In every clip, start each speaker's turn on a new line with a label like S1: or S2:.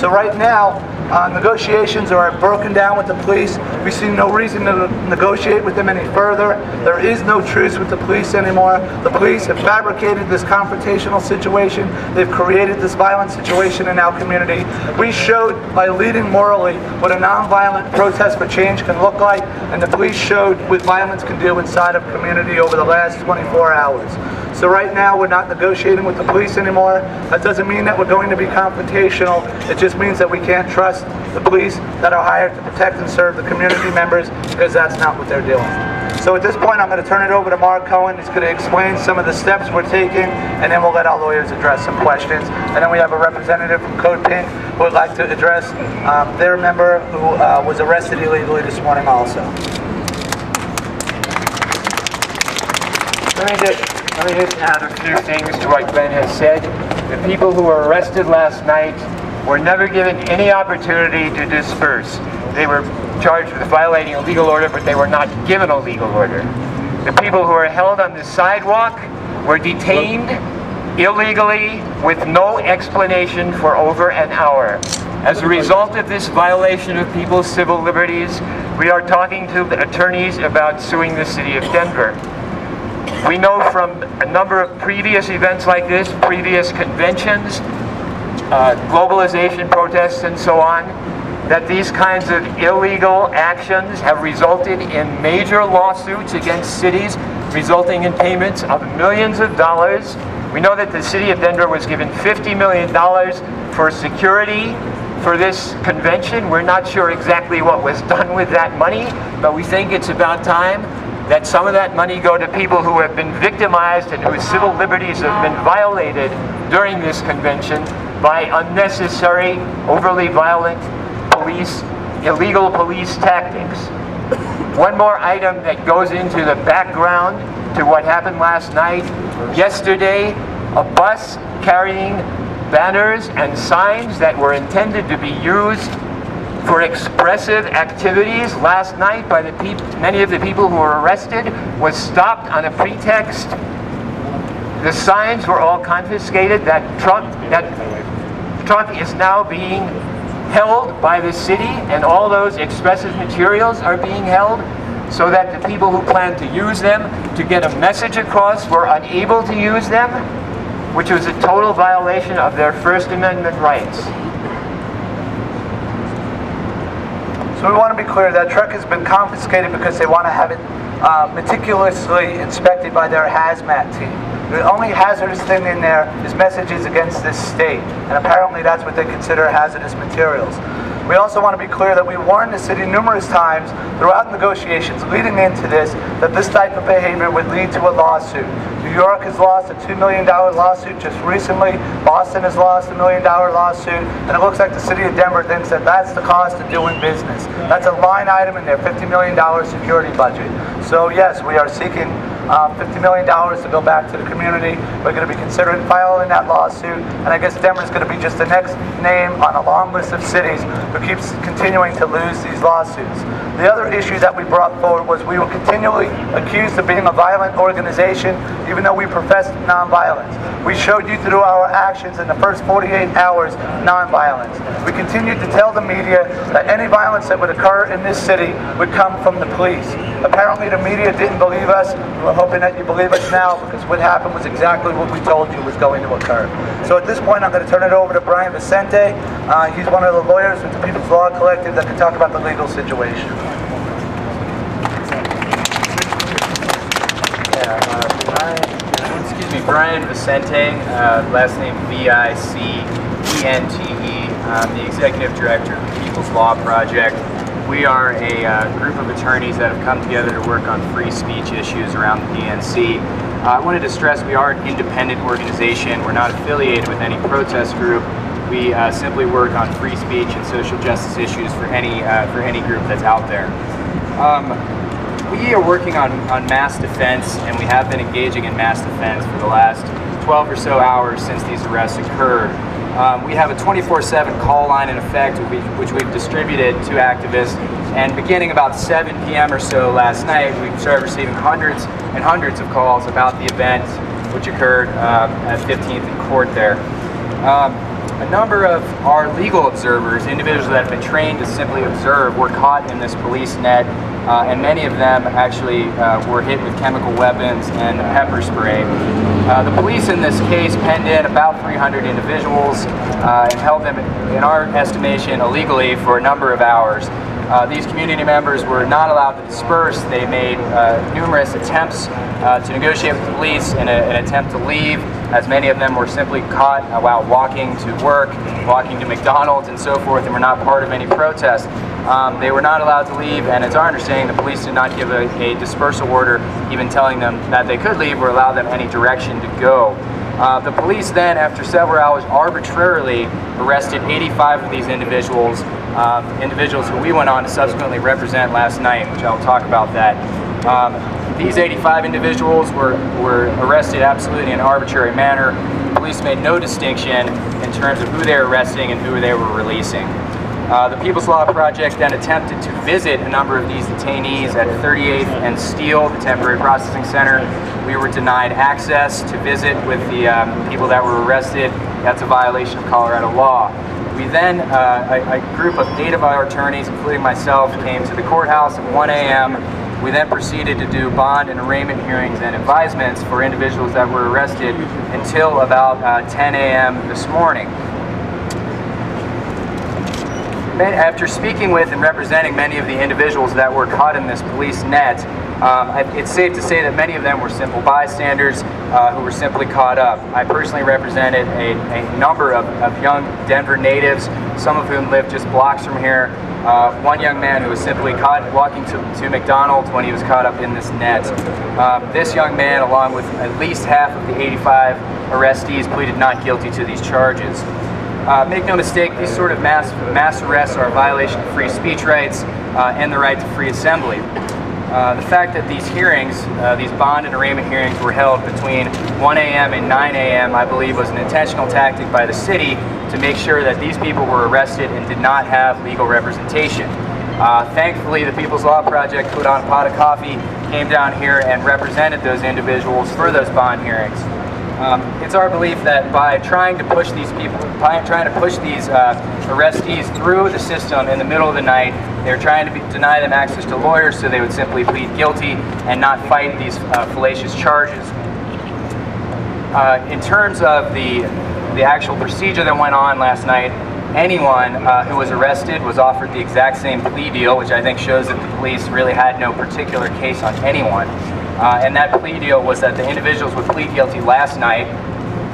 S1: So right now, negotiations are broken down with the police. We see no reason to negotiate with them any further. There is no truce with the police anymore. The police have fabricated this confrontational situation. They've created this violent situation in our community. We showed by leading morally what a nonviolent protest for change can look like, and the police showed what violence can do inside of community over the last 24 hours. So right now we're not negotiating with the police anymore. That doesn't mean that we're going to be confrontational. It just means that we can't trust the police that are hired to protect and serve the community members, because that's not what they're doing. So at this point I'm going to turn it over to Mark Cohen. He's going to explain some of the steps we're taking, and then we'll let our lawyers address some questions. And then we have a representative from Code Pink who would like to address their member who was arrested illegally this morning also.
S2: Let me just add a few things to what Glenn has said. The people who were arrested last night were never given any opportunity to disperse. They were charged with violating a legal order, but they were not given a legal order. The people who were held on the sidewalk were detained illegally with no explanation for over an hour. As a result of this violation of people's civil liberties, we are talking to the attorneys about suing the city of Denver. We know from a number of previous events like this, previous conventions, globalization protests and so on, that these kinds of illegal actions have resulted in major lawsuits against cities, resulting in payments of millions of dollars. We know that the city of Denver was given $50 million for security for this convention. We're not sure exactly what was done with that money, but we think it's about time that some of that money go to people who have been victimized and whose civil liberties have been violated during this convention by unnecessary, overly violent police, illegal police tactics. One more item that goes into the background to what happened last night. Yesterday, a bus carrying banners and signs that were intended to be used for expressive activities last night by many of the people who were arrested was stopped on a pretext. The signs were all confiscated. That truck is now being held by the city, and all those expressive materials are being held so that the people who plan to use them to get a message across were unable to use them, which was a total violation of their First Amendment rights.
S1: So we want to be clear, that truck has been confiscated because they want to have it meticulously inspected by their hazmat team. The only hazardous thing in there is messages against this state, and apparently that's what they consider hazardous materials. We also want to be clear that we warned the city numerous times throughout negotiations leading into this that this type of behavior would lead to a lawsuit. New York has lost a $2 million lawsuit just recently. Boston has lost a $1 million lawsuit. And it looks like the city of Denver thinks that that's the cost of doing business. That's a line item in their $50 million security budget. So yes, we are seeking $50 million to go back to the community. We're going to be considering filing that lawsuit, and I guess Denver is going to be just the next name on a long list of cities who keeps continuing to lose these lawsuits. The other issue that we brought forward was we were continually accused of being a violent organization, even though we professed nonviolence. We showed you through our actions in the first 48 hours nonviolence. We continued to tell the media that any violence that would occur in this city would come from the police. Apparently the media didn't believe us. We're hoping that you believe us now, because what happened was exactly what we told you was going to occur. So at this point I'm going to turn it over to Brian Vicente. He's one of the lawyers with the People's Law Collective that can talk about the legal situation.
S3: Brian Vicente, last name V-I-C-E-N-T-E. I'm the Executive Director of the People's Law Project. We are a group of attorneys that have come together to work on free speech issues around the DNC. I wanted to stress we are an independent organization. We're not affiliated with any protest group. We simply work on free speech and social justice issues for any group that's out there. We are working on mass defense, and we have been engaging in mass defense for the last 12 or so hours since these arrests occurred. We have a 24/7 call line in effect, which we've distributed to activists, and beginning about 7 p.m. or so last night, we started receiving hundreds and hundreds of calls about the event which occurred at 15th and Court there. A number of our legal observers, individuals that have been trained to simply observe, were caught in this police net, and many of them actually were hit with chemical weapons and pepper spray. The police in this case penned in about 300 individuals and held them, in our estimation, illegally for a number of hours. These community members were not allowed to disperse. They made numerous attempts to negotiate with the police in an attempt to leave, as many of them were simply caught while walking to work, walking to McDonald's and so forth, and were not part of any protest. They were not allowed to leave, and it's our understanding the police did not give a dispersal order, even telling them that they could leave or allow them any direction to go. The police then, after several hours, arbitrarily arrested 85 of these individuals, individuals who we went on to subsequently represent last night, which I'll talk about that. These 85 individuals were arrested absolutely in an arbitrary manner. The police made no distinction in terms of who they were arresting and who they were releasing. The People's Law Project then attempted to visit a number of these detainees at 38th and Steele, the temporary processing center. We were denied access to visit with the people that were arrested. That's a violation of Colorado law. We then, a group of 8 of our attorneys, including myself, came to the courthouse at 1 a.m. We then proceeded to do bond and arraignment hearings and advisements for individuals that were arrested until about 10 a.m. this morning. After speaking with and representing many of the individuals that were caught in this police net, it's safe to say that many of them were simple bystanders who were simply caught up. I personally represented a number of young Denver natives, some of whom lived just blocks from here. One young man who was simply caught walking to McDonald's when he was caught up in this net. This young man, along with at least half of the 85 arrestees, pleaded not guilty to these charges. Make no mistake, these sort of mass arrests are a violation of free speech rights and the right to free assembly. The fact that these hearings, these bond and arraignment hearings, were held between 1 a.m. and 9 a.m., I believe was an intentional tactic by the city to make sure that these people were arrested and did not have legal representation. Thankfully, the People's Law Project put on a pot of coffee, came down here and represented those individuals for those bond hearings. It's our belief that by trying to push these people, trying to push these arrestees through the system in the middle of the night, they're trying to deny them access to lawyers so they would simply plead guilty and not fight these fallacious charges. In terms of the actual procedure that went on last night, anyone who was arrested was offered the exact same plea deal, which I think shows that the police really had no particular case on anyone. And that plea deal was that the individuals would plead guilty last night,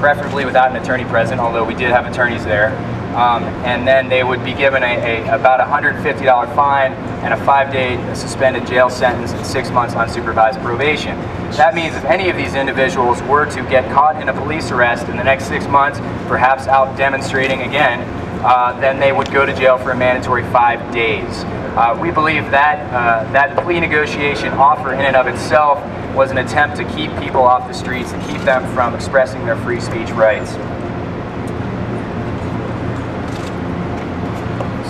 S3: preferably without an attorney present, although we did have attorneys there. And then they would be given about a $150 fine and a 5-day suspended jail sentence and 6 months unsupervised probation. That means if any of these individuals were to get caught in a police arrest in the next 6 months, perhaps out demonstrating again, then they would go to jail for a mandatory 5 days. We believe that that plea negotiation offer in and of itself was an attempt to keep people off the streets and keep them from expressing their free speech rights.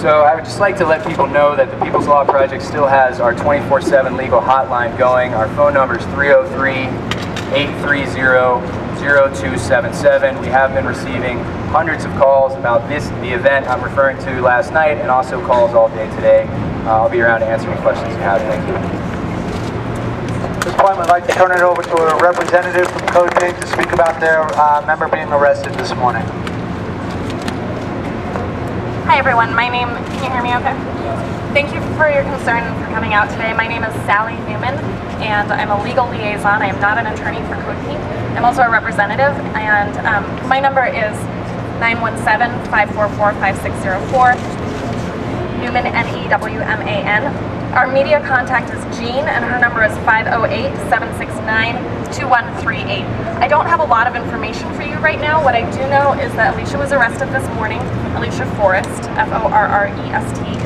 S3: So I would just like to let people know that the People's Law Project still has our 24/7 legal hotline going. Our phone number is 303-830-0277. We have been receiving hundreds of calls about the event I'm referring to last night, and also calls all day today. I'll be around to answer any questions you have. Thank you.
S1: At this point, I'd like to turn it over to a representative from Code to speak about their member being arrested this morning.
S4: Hi everyone, can you hear me okay? Thank you for your concern and for coming out today. My name is Sally Newman, and I'm a legal liaison. I am not an attorney for Code Pink. I'm also a representative, and my number is 917-544-5604. Newman, N-E-W-M-A-N. Our media contact is Jean, and her number is 508-769-2138. I don't have a lot of information for you right now. What I do know is that Alicia was arrested this morning, Alicia Forrest, F-O-R-R-E-S-T.